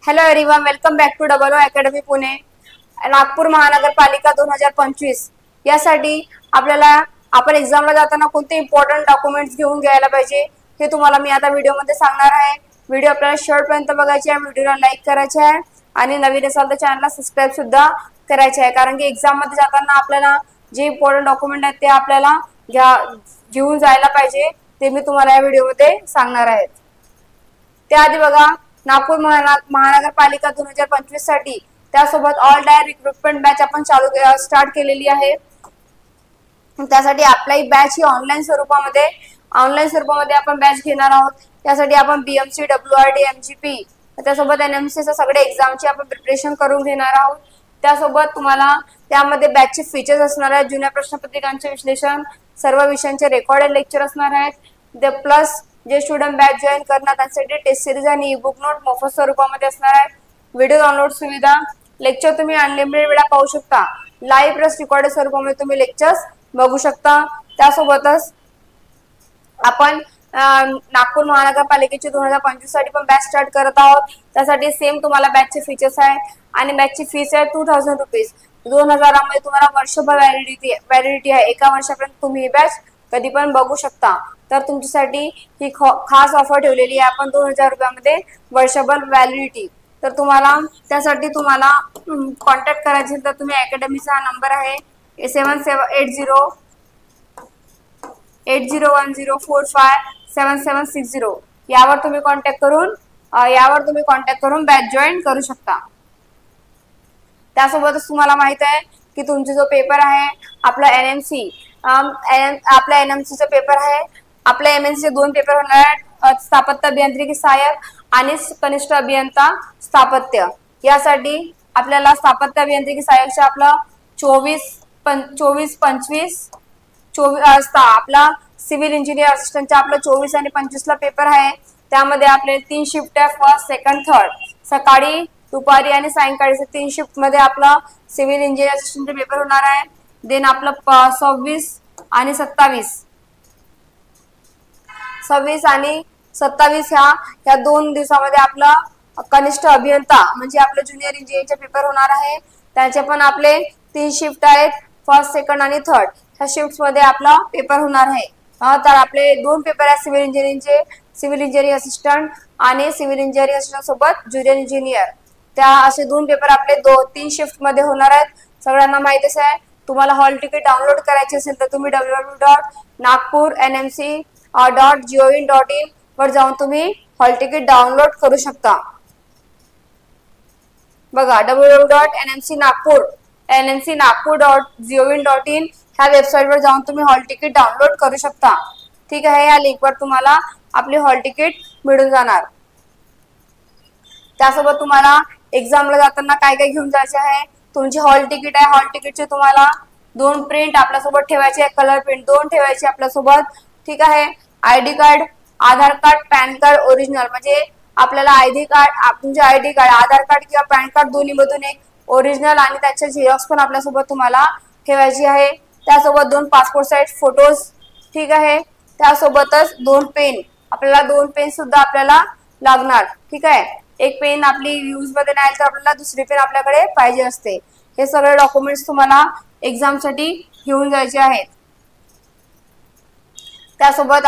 Hello everyone, welcome back to double O academy Pune. Nagpur महानगरपालिका 2025 यासाठी आपण एक्झामला जाताना कोणते इम्पॉर्टंट डॉक्युमेंट्स घेऊन घ्यायला पाहिजे हे तुम्हाला मी आता व्हिडिओमध्ये सांगणार आहे. व्हिडिओ आपल्याला शेवटपर्यंत बघायची आहे, व्हिडिओला लाईक करायचे आहे आणि नवीन असाल तर चॅनलला सबस्क्राईब सुद्धा करायचे आहे, कारण की एक्झाममध्ये जाताना आपल्याला जे इम्पॉर्टंट डॉक्युमेंट आहेत ते आपल्याला घेऊन जायला पाहिजे. ते मी तुम्हाला या व्हिडिओमध्ये सांगणार आहे. त्याआधी बघा, नागपूर महानगरपालिका 2025 साठी त्यासोबत ऑल टायर रिक्रुटमेंट बॅच आपण स्टार्ट केलेली आहे. त्यासाठी आपली बॅच ही ऑनलाईन स्वरूपामध्ये आपण बॅच घेणार आहोत. त्यासाठी आपण BMC, WRD, MGP त्यासोबत NMC सगळे एक्झामची आपण प्रिपरेशन करून घेणार आहोत. त्यासोबत तुम्हाला त्यामध्ये बॅचचे फीचर्स असणार आहेत, जुन्या प्रश्नपत्रिकांचे विश्लेषण, सर्व विषयांचे रेकॉर्डेड लेक्चर असणार आहेत. प्लस जे स्टुडंट बॅच जॉईन करणार त्यांसाठी टेस्ट सिरीज आणि ई-बुक नोट मोफत स्वरूपामध्ये असणार आहे. व्हिडिओ डाउनलोड सुविधा, लेक्चर तुम्ही अनलिमिटेड वेळा पाहू शकता. लाईव्ह प्लस रेकॉर्डेड स्वरूपामध्ये तुम्ही लेक्चर्स बघू शकता. त्यासोबतच आपण नागपूर महानगरपालिकेची 2025 साठी पण बॅच स्टार्ट करत आहोत. त्यासाठी सेम तुम्हाला बॅचचे फीचर्स आहे आणि बॅचची फीस आहे 2000 रुपीज. 2000 मध्ये तुम्हाला वर्षभर व्हॅलिडिटी आहे. एका वर्षापर्यंत तुम्ही ही बॅच कधी पण बघू शकता. तर तुमच्यासाठी ही खास ऑफर ठेवलेली आहे आपण 2000 रुपयामध्ये वर्षभर व्हॅलिडिटी. तर त्यासाठी तुम्हाला कॉन्टॅक्ट करायचे तर तुम्ही अकॅडमीचा नंबर आहे 7780457760 यावर तुम्ही कॉन्टॅक्ट करून बॅच जॉईन करू शकता. त्यासोबतच तुम्हाला माहित आहे की तुमचा जो पेपर आहे आपला आपल्या NMC पेपर आहे. आपल्या MNC चे 2 पेपर होणार आहेत, स्थापत्य अभियांत्रिकी सहाय्यक आणि कनिष्ठ अभियंता स्थापत्य. यासाठी आपल्याला स्थापत्य अभियांत्रिकी सहाय्यकचा आपला 24-25 आपला सिव्हिल इंजिनियर असिस्टंटचा आपला 24 आणि 25 ला पेपर आहे. त्यामध्ये आपले 3 शिफ्ट आहे, फर्स्ट, सेकंड, थर्ड. सकाळी, दुपारी आणि सायंकाळी 3 शिफ्ट मध्ये आपला सिव्हिल इंजिनियर असिस्टंटचा पेपर होणार आहे. देन आपला 26 आणि 27 ह्या 2 दिवसामध्ये आपला कनिष्ठ अभियंता म्हणजे आपलं ज्युनियर इंजिनिअरचा पेपर होणार आहे. त्याचे पण आपले 3 शिफ्ट आहेत, फर्स्ट, सेकंड आणि थर्ड. ह्या शिफ्ट मध्ये आपला पेपर होणार आहे. तर आपले 2 पेपर आहेत सिव्हिल इंजिनिअरिंगचे, सिव्हिल इंजिनिअरिंग असिस्टंट आणि सिव्हिल इंजिनिअरिंग असिस्टंट सोबत ज्युनियर इंजिनियर. असे 2 पेपर आपले 3 शिफ्ट मध्ये होणार आहेत. सगळ्यांना माहितीच आहे. तुम्हाला हॉल तिकीट डाउनलोड करायचे असेल तर तुम्ही www.nagpurnmc.gov.in वर जाऊन तुम्ही हॉल तिकीट डाउनलोड करू शकता. बघा, www.nmcnagpur.gov.in ह्या वेबसाईटवर जाऊन तुम्ही हॉल तिकीट डाउनलोड करू शकता. ठीक आहे, या लिंकवर तुम्हाला आपली हॉल तिकीट मिळून जाणार. त्यासोबत तुम्हाला एक्झामला जाताना काय काय घेऊन जायचे आहे. तुमची हॉल तिकीट आहे, हॉल तिकीटचे तुम्हाला 2 प्रिंट आपल्यासोबत ठेवायचे, कलर प्रिंट 2 ठेवायचे आपल्यासोबत. ठीक आहे, ID कार्ड, आधार कार्ड, पॅन कार्ड ओरिजिनल म्हणजे आपल्याला तुमचे ID कार्ड, आधार कार्ड किंवा पॅन कार्ड दोन्ही मधून एक ओरिजिनल आणि त्याचे झेरॉक्स पण आपल्यासोबत तुम्हाला ठेवायची आहे. त्यासोबत 2 पासपोर्ट साइज फोटोज. ठीक आहे, त्यासोबतच 2 पेन, आपल्याला 2 पेन सुद्धा आपल्याला लागणार. ठीक आहे, एक पेन आपली यूज मध्ये नाही तर आपल्याला दुसरी पेन आपल्याकडे पाहिजे असते. हे सगळे डॉक्युमेंट्स तुम्हाला एक्झाम साठी घेऊन जायचे आहेत. त्यासोबत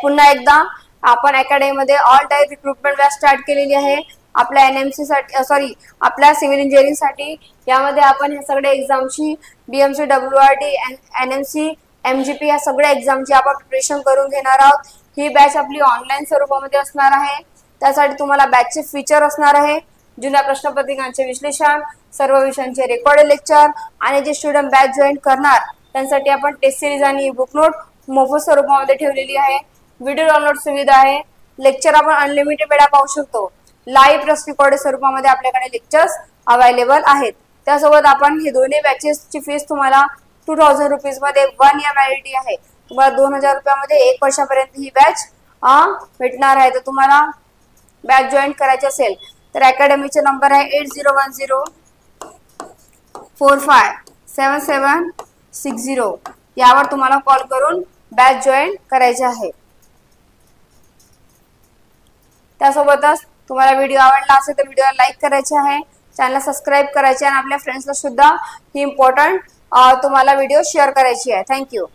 पुन्हा एकदा आपण अकॅडमीमध्ये all tier recruitment batch start केलेली आहे आपल्या NMC साठी, आपल्या सिव्हिल इंजिनिअरिंग साठी. यामध्ये आपण हे सगळे एक्झामची BMC, WRD, NMC, MGP या सगळ्या एक्झामची आपण प्रिपरेशन करून घेणार आहोत. ही बॅच आपली ऑनलाईन स्वरूपामध्ये असणार आहे. त्यासाठी तुम्हाला बॅचचे फीचर असणार आहे, जुन्या प्रश्नपत्रिकांचे विश्लेषण, सर्व विषयांचे रेकॉर्डेड लेक्चर आणि जे स्टुडंट बॅच जॉईन करणार त्यांसाठी आपण टेस्ट सिरीज आणि ई-बुक नोट मोफत स्वरूपामध्ये ठेवलेली आहे. व्हिडिओ डाउनलोड सुविधा आहे. लेक्चर आपण अनलिमिटेड वेळा पाहू शकतो. लाईव्ह प्लस रेकॉर्डेड स्वरूपामध्ये आपल्याकडे लेक्चर्स अवेलेबल आहेत. त्यासोबत आपण हे दोन्ही बॅचेसची फीस तुम्हाला 2000 रुपीज मध्ये 1 इयर व्हॅलिडिटी आहे. तुम्हाला 2000 रुपयामध्ये 1 वर्षापर्यंत ही बॅच भेटणार आहे. तर तुम्हाला बॅच जॉईन करायची असेल तर अकॅडमीचे नंबर आहे 8010457760 यावर तुम्हाला कॉल करून बॅच जॉईन करायचे आहे. त्यासोबतच तुम्हाला व्हिडिओ आवडला असेल तर व्हिडिओला लाईक करायचे आहे, चॅनल सबस्क्राईब करायचे आणि आपल्या फ्रेंड्सला सुद्धा ही इम्पॉर्टंट तुम्हाला व्हिडिओ शेअर करायची आहे. थँक्यू.